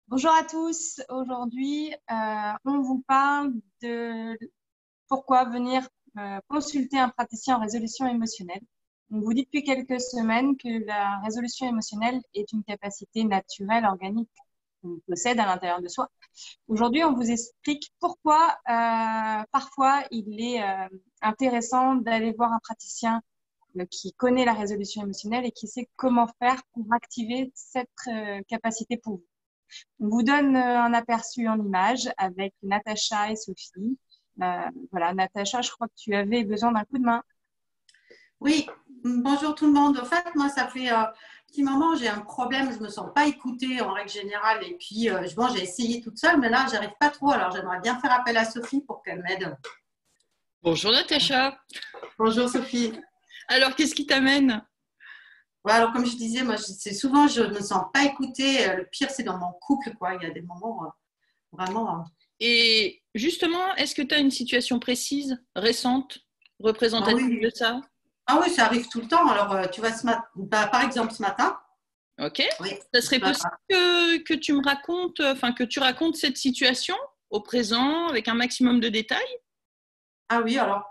Bonjour à tous. Aujourd'hui, on vous parle de pourquoi venir consulter un praticien en résolution émotionnelle. On vous dit depuis quelques semaines que la résolution émotionnelle est une capacité naturelle, organique qu'on possède à l'intérieur de soi. Aujourd'hui, on vous explique pourquoi parfois il est intéressant d'aller voir un praticien qui connaît la résolution émotionnelle et qui sait comment faire pour activer cette capacité pour vous. On vous donne un aperçu en image avec Natacha et Sophie. Voilà, Natacha, je crois que tu avais besoin d'un coup de main. Oui, bonjour tout le monde. En fait, moi, ça fait un petit moment, j'ai un problème, je ne me sens pas écoutée en règle générale. Et puis, bon, j'ai essayé toute seule, mais là, j'arrive pas trop. Alors, j'aimerais bien faire appel à Sophie pour qu'elle m'aide. Bonjour Natacha. Bonjour Sophie. Alors, qu'est-ce qui t'amène? Ouais, alors, comme je disais, moi, c'est souvent, je ne me sens pas écoutée. Le pire, c'est dans mon couple, quoi. Il y a des moments vraiment. Et justement, est-ce que tu as une situation précise, récente, Ah représentative de oui. ça? Ah oui, ça arrive tout le temps. Alors, tu vois, par exemple, ce matin. Ok. Oui, Ça ce serait possible matin. que tu me racontes, enfin que tu racontes cette situation au présent avec un maximum de détails? Ah oui, alors.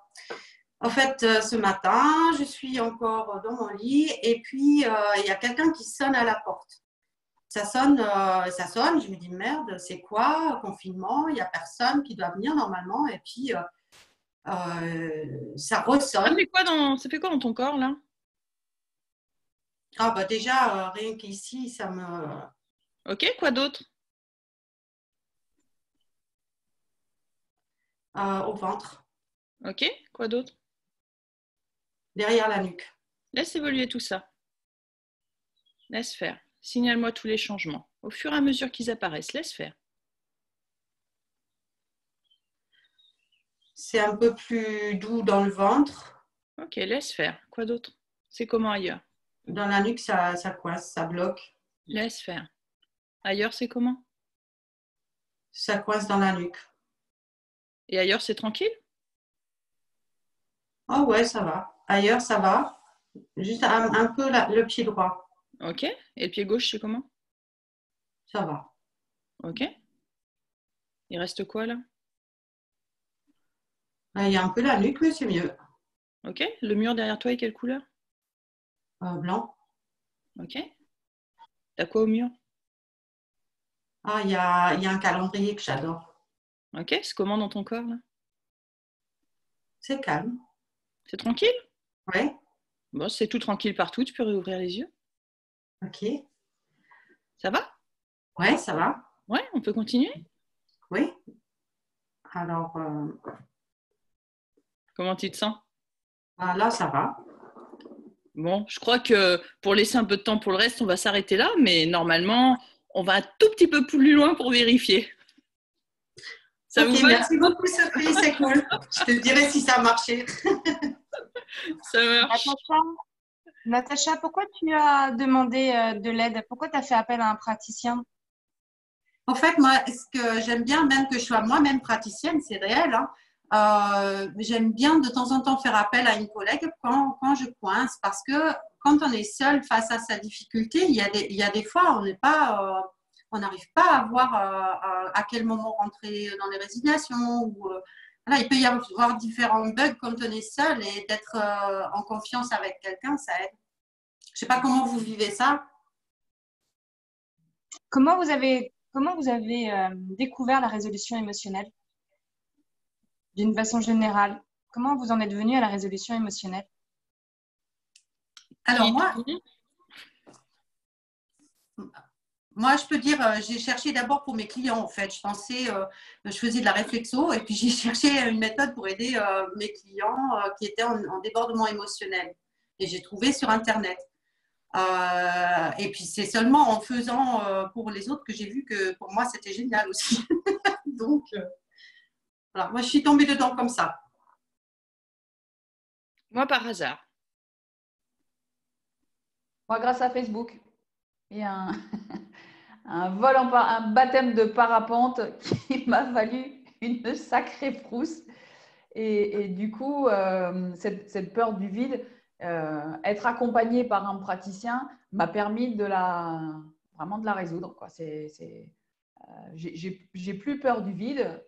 En fait, ce matin, je suis encore dans mon lit et puis il y a quelqu'un qui sonne à la porte. Ça sonne. Je me dis merde, c'est quoi? Confinement, il n'y a personne qui doit venir normalement. Et puis ça ressonne. Ça fait quoi dans ton corps là? Ah bah déjà, rien qu'ici, ça me. Ok, quoi d'autre? Au ventre, Ok, quoi d'autre? derrière la nuque. Laisse évoluer tout ça. Laisse faire. Signale-moi tous les changements. Au fur et à mesure qu'ils apparaissent, laisse faire. C'est un peu plus doux dans le ventre. Ok, laisse faire. Quoi d'autre? C'est comment ailleurs? Dans la nuque, ça coince, ça bloque. Laisse faire. Ailleurs, c'est comment? Ça coince dans la nuque. Et ailleurs, c'est tranquille? Ah ouais, ça va. Ailleurs, ça va. Juste un peu le pied droit. Ok. Et le pied gauche, c'est comment? Ça va. Ok. Il reste quoi là? Il y a un peu la nuque, mais c'est mieux. Ok. Le mur derrière toi est quelle couleur? Blanc. Ok. T'as quoi au mur? Ah, il y a un calendrier que j'adore. Ok. C'est comment dans ton corps là? C'est calme. C'est tranquille? Ouais. Bon, c'est tout tranquille partout. Tu peux réouvrir les yeux. Ok. Ça va? Ouais, ça va. Ouais, on peut continuer? Oui. Alors, Comment tu te sens? là, ça va. Bon, je crois que pour laisser un peu de temps pour le reste, on va s'arrêter là, mais normalement, on va un tout petit peu plus loin pour vérifier. Ça Ok, vous va? merci beaucoup, Sophie. C'est cool. Je te dirai si ça a marché. Ça marche. Natacha, Natacha, pourquoi tu as demandé de l'aide? Pourquoi tu as fait appel à un praticien? En fait, moi, ce que j'aime bien, même que je sois moi-même praticienne, c'est réel, hein, j'aime bien de temps en temps faire appel à une collègue quand je coince, parce que quand on est seul face à sa difficulté, il y a des fois, on n'arrive pas à voir à quel moment rentrer dans les résignations. Voilà, il peut y avoir différents bugs quand on est seul et d'être en confiance avec quelqu'un, ça aide. Je ne sais pas comment vous vivez ça. Comment vous avez découvert la résolution émotionnelle d'une façon générale? Comment vous en êtes venu à la résolution émotionnelle? Alors Qui- moi, je peux dire, j'ai cherché d'abord pour mes clients, en fait. Je faisais de la réflexo et puis j'ai cherché une méthode pour aider mes clients qui étaient en débordement émotionnel. Et j'ai trouvé sur Internet. Et puis, c'est seulement en faisant pour les autres que j'ai vu que pour moi, c'était génial aussi. Donc, voilà, moi, je suis tombée dedans comme ça. Moi, par hasard. Moi, grâce à Facebook et un baptême de parapente qui m'a valu une sacrée frousse. Et du coup, cette peur du vide, être accompagnée par un praticien m'a permis vraiment de la résoudre, quoi. j'ai plus peur du vide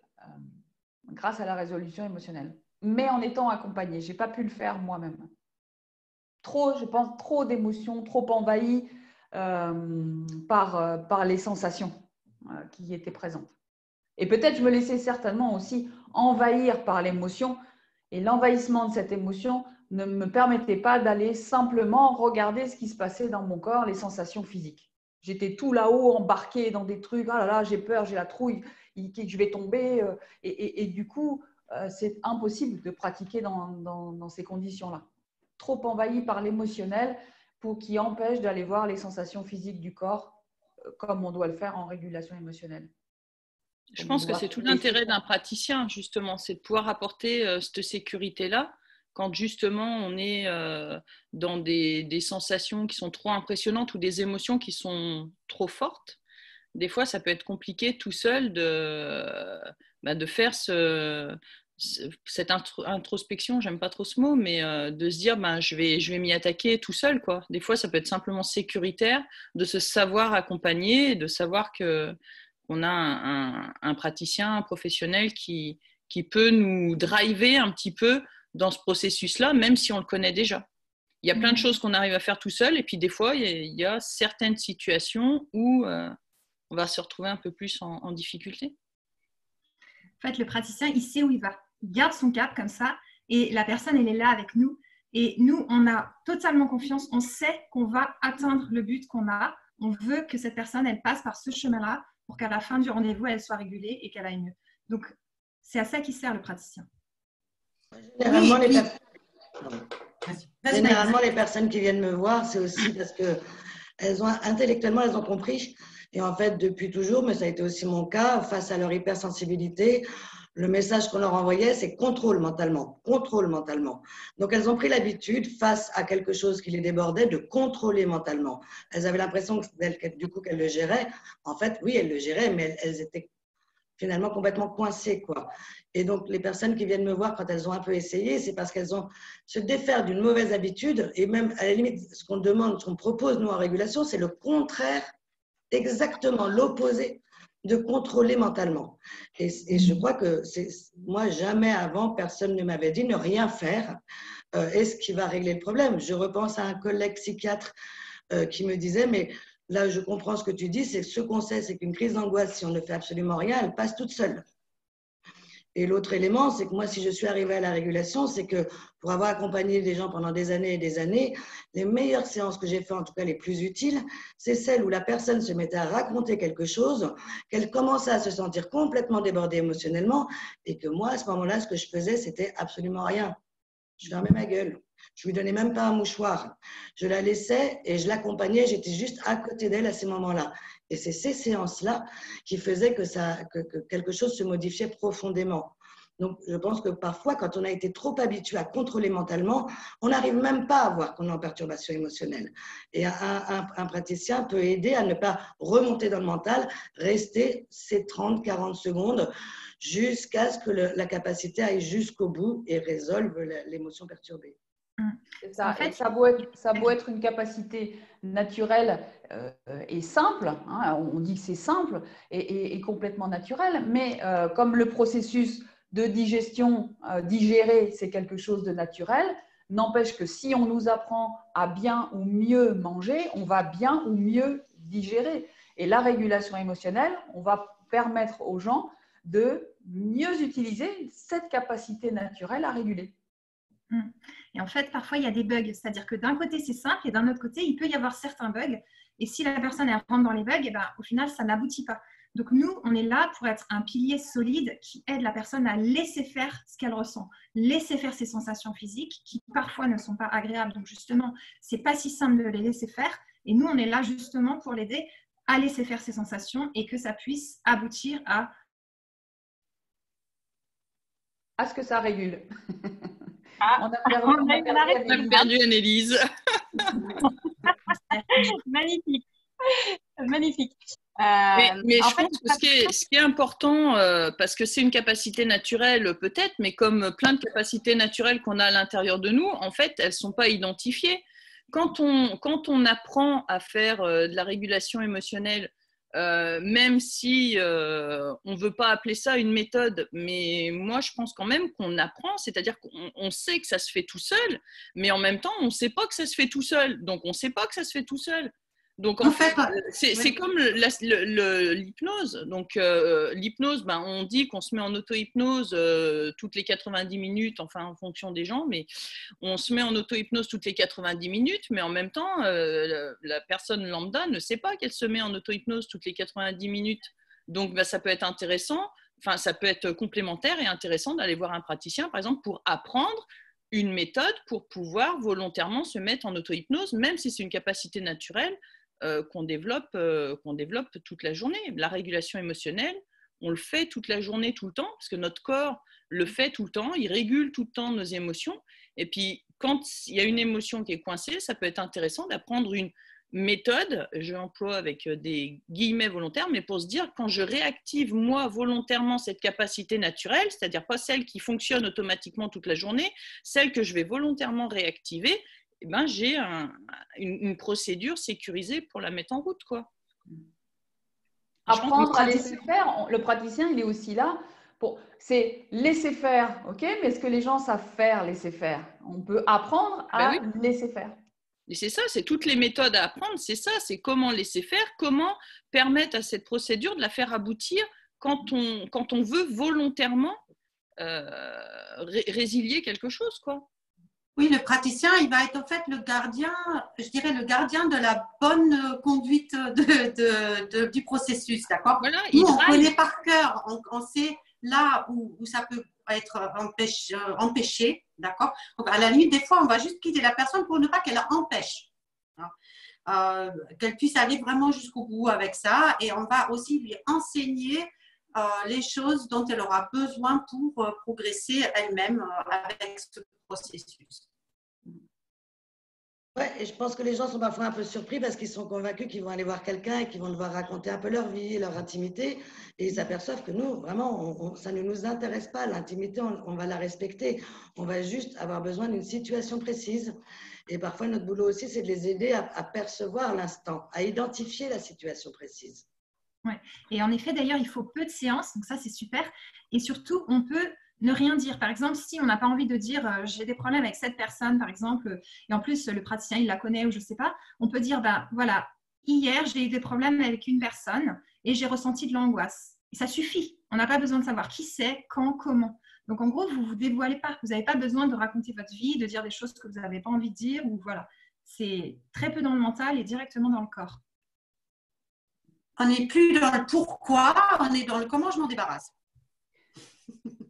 grâce à la résolution émotionnelle, mais en étant accompagnée. Je n'ai pas pu le faire moi-même. Je pense, trop d'émotions, trop envahies par les sensations qui étaient présentes. Et peut-être je me laissais certainement aussi envahir par l'émotion. Et l'envahissement de cette émotion ne me permettait pas d'aller simplement regarder ce qui se passait dans mon corps, les sensations physiques. J'étais tout là-haut, embarquée dans des trucs. Ah là là, j'ai peur, j'ai la trouille, je vais tomber. Et du coup, c'est impossible de pratiquer dans ces conditions-là. Trop envahi par l'émotionnel qui empêche d'aller voir les sensations physiques du corps comme on doit le faire en régulation émotionnelle. Je pense que c'est tout l'intérêt d'un praticien, justement, c'est de pouvoir apporter cette sécurité-là quand justement on est dans des sensations qui sont trop impressionnantes ou des émotions qui sont trop fortes. Des fois, ça peut être compliqué tout seul de faire cette introspection, j'aime pas trop ce mot, mais de se dire je vais m'y attaquer tout seul, quoi. Des fois, ça peut être simplement sécuritaire de se savoir accompagner, de savoir qu'on a un praticien, un professionnel qui peut nous driver un petit peu dans ce processus-là, même si on le connaît déjà. Il y a plein de choses qu'on arrive à faire tout seul, et puis des fois, il y a certaines situations où on va se retrouver un peu plus en difficulté. En fait, le praticien, il sait où il va. Il garde son cap comme ça, et la personne, elle est là avec nous. Et nous, on a totalement confiance. On sait qu'on va atteindre le but qu'on a. On veut que cette personne, elle passe par ce chemin-là pour qu'à la fin du rendez-vous, elle soit régulée et qu'elle aille mieux. Donc, c'est à ça qu'il sert le praticien. Généralement, les personnes qui viennent me voir, c'est aussi parce que intellectuellement, elles ont compris. Et en fait, depuis toujours, mais ça a été aussi mon cas, face à leur hypersensibilité, le message qu'on leur envoyait, c'est contrôle mentalement, contrôle mentalement. Donc, elles ont pris l'habitude, face à quelque chose qui les débordait, de contrôler mentalement. Elles avaient l'impression du coup qu'elles le géraient. En fait, oui, elles le géraient, mais elles étaient finalement complètement coincées, quoi. Et donc, les personnes qui viennent me voir quand elles ont un peu essayé, c'est parce qu'elles ont se défaire d'une mauvaise habitude. Et même, à la limite, ce qu'on demande, ce qu'on propose, nous, en régulation, c'est le contraire, exactement l'opposé de contrôler mentalement. Et je crois que moi, jamais avant, personne ne m'avait dit ne rien faire. Est-ce qui va régler le problème? Je repense à un collègue psychiatre qui me disait, mais là, je comprends ce que tu dis, c'est ce qu'on sait, c'est qu'une crise d'angoisse, si on ne fait absolument rien, elle passe toute seule. Et l'autre élément, c'est que moi, si je suis arrivée à la régulation, c'est que pour avoir accompagné des gens pendant des années et des années, les meilleures séances que j'ai faites, en tout cas les plus utiles, c'est celles où la personne se mettait à raconter quelque chose, qu'elle commençait à se sentir complètement débordée émotionnellement, et que moi, à ce moment-là, ce que je faisais, c'était absolument rien. Je fermais ma gueule. Je lui donnais même pas un mouchoir. Je la laissais et je l'accompagnais. J'étais juste à côté d'elle à ces moments-là. Et c'est ces séances-là qui faisaient que quelque chose se modifiait profondément. Donc, je pense que parfois, quand on a été trop habitué à contrôler mentalement, on n'arrive même pas à voir qu'on est en perturbation émotionnelle. Et un praticien peut aider à ne pas remonter dans le mental, rester ces 30-40 secondes jusqu'à ce que la capacité aille jusqu'au bout et résolve l'émotion perturbée. Ça. En fait, ça a beau être une capacité naturelle et simple, hein, on dit que c'est simple et complètement naturel, mais comme le processus de digestion, digérer, c'est quelque chose de naturel, n'empêche que si on nous apprend à bien ou mieux manger, on va bien ou mieux digérer. Et la régulation émotionnelle, on va permettre aux gens de mieux utiliser cette capacité naturelle à réguler. Et en fait, parfois, il y a des bugs. C'est-à-dire que d'un côté, c'est simple et d'un autre côté, il peut y avoir certains bugs. Et si la personne elle rentre dans les bugs, au final, ça n'aboutit pas. Donc, nous, on est là pour être un pilier solide qui aide la personne à laisser faire ce qu'elle ressent, laisser faire ses sensations physiques qui parfois ne sont pas agréables. Donc, justement, ce n'est pas si simple de les laisser faire. Et nous, on est là justement pour l'aider à laisser faire ses sensations et que ça puisse aboutir à ce que ça régule. On a perdu Annelise. Magnifique. Magnifique. Mais je pense que ce qui est important, parce que c'est une capacité naturelle peut-être, mais comme plein de capacités naturelles qu'on a à l'intérieur de nous, en fait, elles ne sont pas identifiées. Quand on apprend à faire de la régulation émotionnelle même si on ne veut pas appeler ça une méthode, mais moi je pense quand même qu'on apprend, c'est-à-dire qu'on sait que ça se fait tout seul, mais en même temps on ne sait pas que ça se fait tout seul, donc on ne sait pas que ça se fait tout seul. Donc en fait, c'est comme l'hypnose. Donc l'hypnose, ben, on dit qu'on se met en auto-hypnose toutes les 90 minutes, enfin en fonction des gens, mais on se met en auto-hypnose toutes les 90 minutes, mais en même temps, la personne lambda ne sait pas qu'elle se met en auto-hypnose toutes les 90 minutes. Donc ben, ça peut être intéressant, enfin ça peut être complémentaire et intéressant d'aller voir un praticien, par exemple, pour apprendre une méthode pour pouvoir volontairement se mettre en auto-hypnose, même si c'est une capacité naturelle, qu'on développe toute la journée. La régulation émotionnelle, on le fait toute la journée, tout le temps, parce que notre corps le fait tout le temps, il régule tout le temps nos émotions. Et puis, quand il y a une émotion qui est coincée, ça peut être intéressant d'apprendre une méthode, je l'emploie avec des guillemets volontaires, mais pour se dire, quand je réactive moi volontairement cette capacité naturelle, c'est-à-dire pas celle qui fonctionne automatiquement toute la journée, celle que je vais volontairement réactiver, eh ben, j'ai une procédure sécurisée pour la mettre en route, quoi. Apprendre à laisser faire, le praticien, il est aussi là c'est laisser faire, ok, mais est-ce que les gens savent faire laisser faire? On peut apprendre à laisser faire. Et c'est ça, c'est toutes les méthodes à apprendre, c'est ça, c'est comment laisser faire, comment permettre à cette procédure de la faire aboutir quand on veut volontairement résilier quelque chose, quoi. Oui, le praticien, il va être en fait le gardien, je dirais le gardien de la bonne conduite du processus, d'accord? Voilà, nous, on connaît par cœur, on sait là où ça peut être empêché, d'accord? Donc, à la limite, des fois, on va juste quitter la personne pour ne pas qu'elle empêche, qu'elle puisse aller vraiment jusqu'au bout avec ça. Et on va aussi lui enseigner les choses dont elle aura besoin pour progresser elle-même avec ce processus. Ouais, et je pense que les gens sont parfois un peu surpris parce qu'ils sont convaincus qu'ils vont aller voir quelqu'un et qu'ils vont devoir raconter un peu leur vie, leur intimité, et ils s'aperçoivent que nous, vraiment, ça ne nous intéresse pas. L'intimité, on va la respecter. On va juste avoir besoin d'une situation précise. Et parfois, notre boulot aussi, c'est de les aider à percevoir l'instant, à identifier la situation précise. Ouais. Et en effet, d'ailleurs, il faut peu de séances, donc ça, c'est super. Et surtout, on peut ne rien dire. Par exemple, si on n'a pas envie de dire j'ai des problèmes avec cette personne, par exemple, et en plus le praticien il la connaît ou je ne sais pas, on peut dire voilà, hier j'ai eu des problèmes avec une personne et j'ai ressenti de l'angoisse. Et ça suffit. On n'a pas besoin de savoir qui c'est, quand, comment. Donc en gros, vous ne vous dévoilez pas. Vous n'avez pas besoin de raconter votre vie, de dire des choses que vous n'avez pas envie de dire ou voilà. C'est très peu dans le mental et directement dans le corps. On n'est plus dans le pourquoi, on est dans le comment je m'en débarrasse.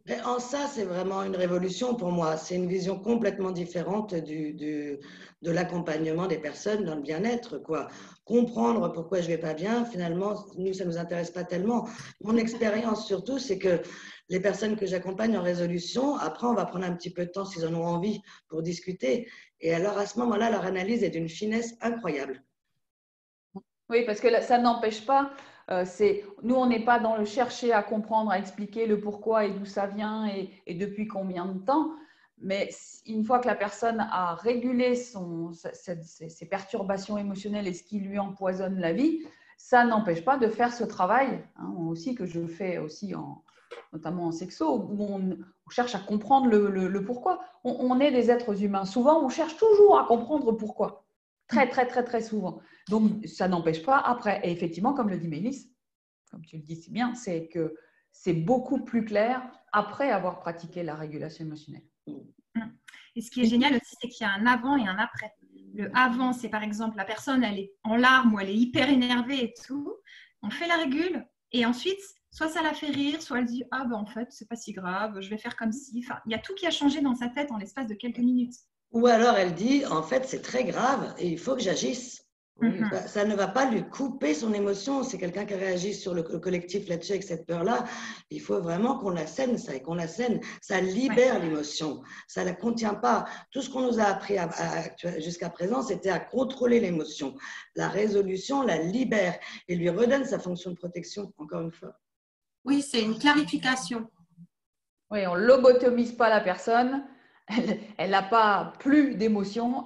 Et en ça, c'est vraiment une révolution pour moi. C'est une vision complètement différente de l'accompagnement des personnes dans le bien-être, quoi. Comprendre pourquoi je ne vais pas bien, finalement, nous, ça ne nous intéresse pas tellement. Mon expérience surtout, c'est que les personnes que j'accompagne en résolution, après, on va prendre un petit peu de temps s'ils en ont envie pour discuter. Et alors, à ce moment-là, leur analyse est d'une finesse incroyable. Oui, parce que ça n'empêche pas, nous, on n'est pas dans le chercher à comprendre, à expliquer le pourquoi et d'où ça vient et depuis combien de temps. Mais une fois que la personne a régulé ses perturbations émotionnelles et ce qui lui empoisonne la vie, ça n'empêche pas de faire ce travail, hein, aussi que je fais aussi notamment en sexo, où on cherche à comprendre le pourquoi. On est des êtres humains. Souvent, on cherche toujours à comprendre pourquoi. Très, très, très, très souvent. Donc, ça n'empêche pas après. Et effectivement, comme le dit Mélisse, comme tu le dis si bien, c'est que c'est beaucoup plus clair après avoir pratiqué la régulation émotionnelle. Et ce qui est génial aussi, c'est qu'il y a un avant et un après. Le avant, c'est par exemple la personne, elle est en larmes ou elle est hyper énervée et tout. On fait la régule et ensuite, soit ça la fait rire, soit elle dit « Ah ben en fait, c'est pas si grave, je vais faire comme si… » Enfin, il y a tout qui a changé dans sa tête en l'espace de quelques minutes. Ou alors elle dit, en fait, c'est très grave et il faut que j'agisse. Ça ne va pas lui couper son émotion. C'est quelqu'un qui réagit sur le collectif là-dessus avec cette peur-là. Il faut vraiment qu'on l'assène, ça, et qu'on l'assène. Ça libère l'émotion. Ça ne la contient pas. Tout ce qu'on nous a appris jusqu'à présent, c'était à contrôler l'émotion. La résolution la libère et lui redonne sa fonction de protection, encore une fois. Oui, c'est une clarification. Oui, on ne lobotomise pas la personne. Elle n'a pas plus d'émotions,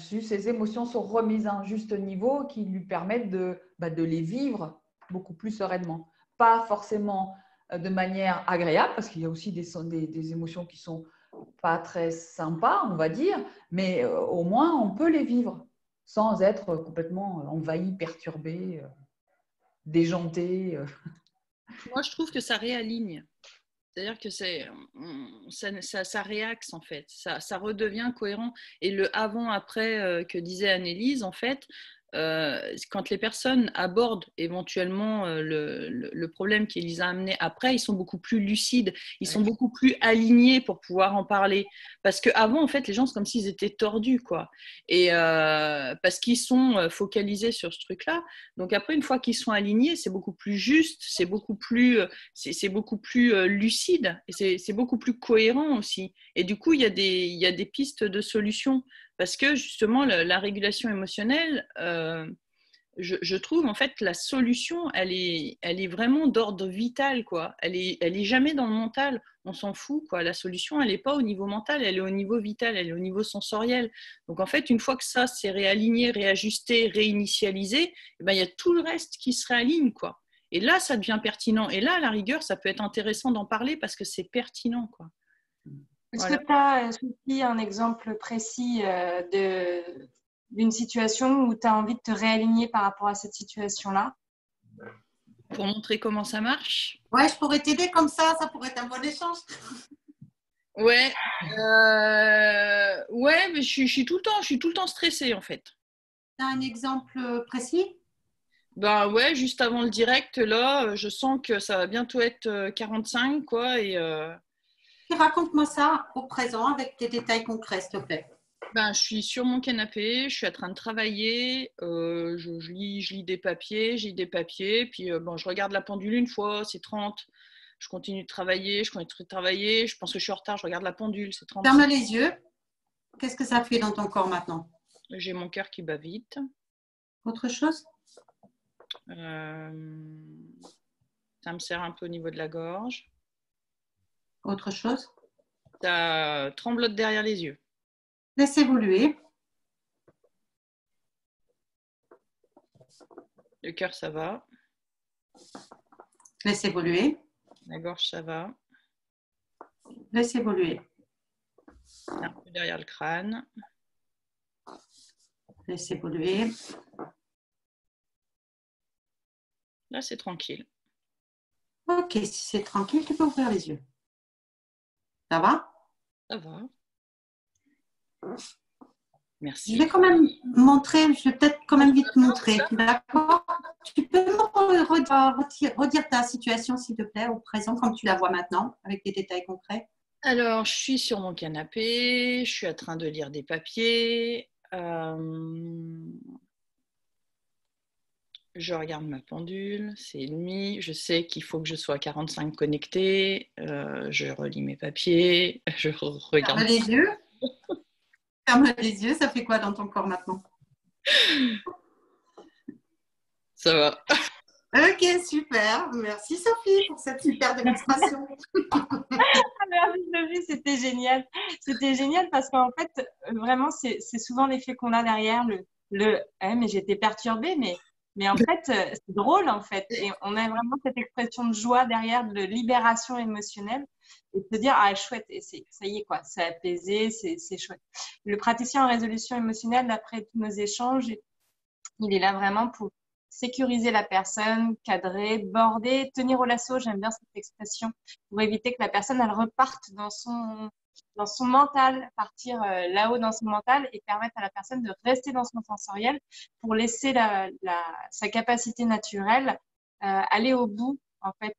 ses émotions sont remises à un juste niveau qui lui permettent de les vivre beaucoup plus sereinement. Pas forcément de manière agréable, parce qu'il y a aussi des émotions qui sont pas très sympas, on va dire, mais au moins on peut les vivre sans être complètement envahi, perturbé, déjanté. Moi, je trouve que ça réaligne. C'est-à-dire que ça réaxe en fait, ça redevient cohérent. Et le avant-après que disait Annelise, en fait, quand les personnes abordent éventuellement le problème qui les a amenés après, ils sont beaucoup plus lucides, ils sont beaucoup plus alignés pour pouvoir en parler. Parce qu'avant, en fait, les gens, c'est comme s'ils étaient tordus, quoi. Et parce qu'ils sont focalisés sur ce truc-là. Donc après, une fois qu'ils sont alignés, c'est beaucoup plus juste, c'est beaucoup plus lucide et c'est beaucoup plus cohérent aussi. Et du coup, il y a des pistes de solutions. Parce que justement, la régulation émotionnelle, je trouve en fait la solution, elle est vraiment d'ordre vital, quoi. Elle est jamais dans le mental. On s'en fout, quoi. La solution, elle n'est pas au niveau mental, elle est au niveau vital, elle est au niveau sensoriel. Donc en fait, une fois que ça s'est réaligné, réajusté, réinitialisé, eh ben, il y a tout le reste qui se réaligne, quoi. Et là, ça devient pertinent. Et là, à la rigueur, ça peut être intéressant d'en parler parce que c'est pertinent, quoi. Est-ce que tu as, Sophie, un exemple précis d'une situation où tu as envie de te réaligner par rapport à cette situation-là? Pour montrer comment ça marche? Ouais, je pourrais t'aider comme ça pourrait être un bon échange. Ouais, mais je suis tout le temps stressée en fait. Tu as un exemple précis? Ben ouais, juste avant le direct, là, je sens que ça va bientôt être 45, quoi, et raconte-moi ça au présent avec des détails concrets, s'il te plaît. Ben, je suis sur mon canapé, je suis en train de travailler, je lis des papiers, puis bon, je regarde la pendule une fois, c'est 30, je continue de travailler, je pense que je suis en retard, je regarde la pendule, c'est 30. Ferme les yeux. Qu'est-ce que ça fait dans ton corps maintenant? J'ai mon cœur qui bat vite. Autre chose? Ça me serre un peu au niveau de la gorge. Autre chose? Ça tremblote derrière les yeux. Laisse évoluer. Le cœur, ça va. Laisse évoluer. La gorge, ça va. Laisse évoluer. Un peu derrière le crâne. Laisse évoluer. Là, c'est tranquille. Ok, si c'est tranquille, tu peux ouvrir les yeux. Ça va? Ça va. Merci. Je vais quand même montrer, je vais peut-être quand même vite montrer, d'accord? Tu peux me redire ta situation, s'il te plaît, au présent, comme tu la vois maintenant, avec des détails concrets? Alors, je suis sur mon canapé, je suis en train de lire des papiers. Je regarde ma pendule, c'est nuit, je sais qu'il faut que je sois à 45 connectée, je relis mes papiers, je regarde. Ferme les yeux. Ferme les yeux, ça fait quoi dans ton corps maintenant? Ça va. Ok, super. Merci Sophie pour cette super démonstration. Merci Sophie, c'était génial. C'était génial parce qu'en fait, vraiment, c'est souvent l'effet qu'on a derrière mais j'étais perturbée, mais en fait, c'est drôle en fait. Et on a vraiment cette expression de joie derrière, de libération émotionnelle et de se dire, ah chouette, et ça y est quoi, c'est apaisé, c'est chouette. Le praticien en résolution émotionnelle, d'après tous nos échanges, il est là vraiment pour sécuriser la personne, cadrer, border, tenir au lasso, j'aime bien cette expression, pour éviter que la personne elle reparte dans son mental, partir là-haut dans son mental et permettre à la personne de rester dans son sensoriel pour laisser sa capacité naturelle aller au bout. En fait,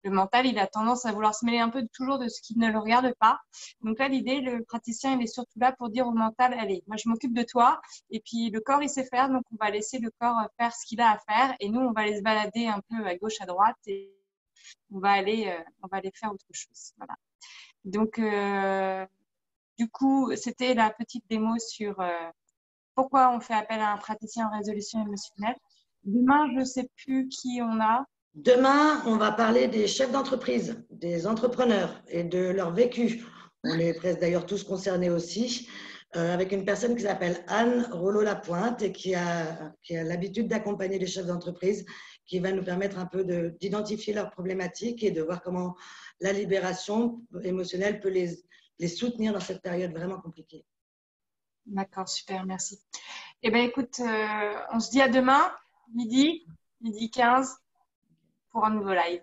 le mental, il a tendance à vouloir se mêler un peu toujours de ce qui ne le regarde pas. Donc là, l'idée, le praticien, il est surtout là pour dire au mental, allez, moi, je m'occupe de toi. Et puis, le corps, il sait faire. Donc, on va laisser le corps faire ce qu'il a à faire. Et nous, on va aller se balader un peu à gauche, à droite. Et on va aller faire autre chose. Voilà. Donc, du coup, c'était la petite démo sur pourquoi on fait appel à un praticien en résolution émotionnelle. Demain, je ne sais plus qui on a. Demain, on va parler des chefs d'entreprise, des entrepreneurs et de leur vécu. On est presque d'ailleurs tous concernés aussi. avec une personne qui s'appelle Anne Rollo-Lapointe et qui a l'habitude d'accompagner les chefs d'entreprise, qui va nous permettre un peu d'identifier leurs problématiques et de voir comment la libération émotionnelle peut les soutenir dans cette période vraiment compliquée. D'accord, super, merci. Eh bien, écoute, on se dit à demain, midi 15, pour un nouveau live.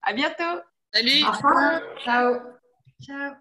À bientôt. Salut. Au revoir. Ciao. Ciao.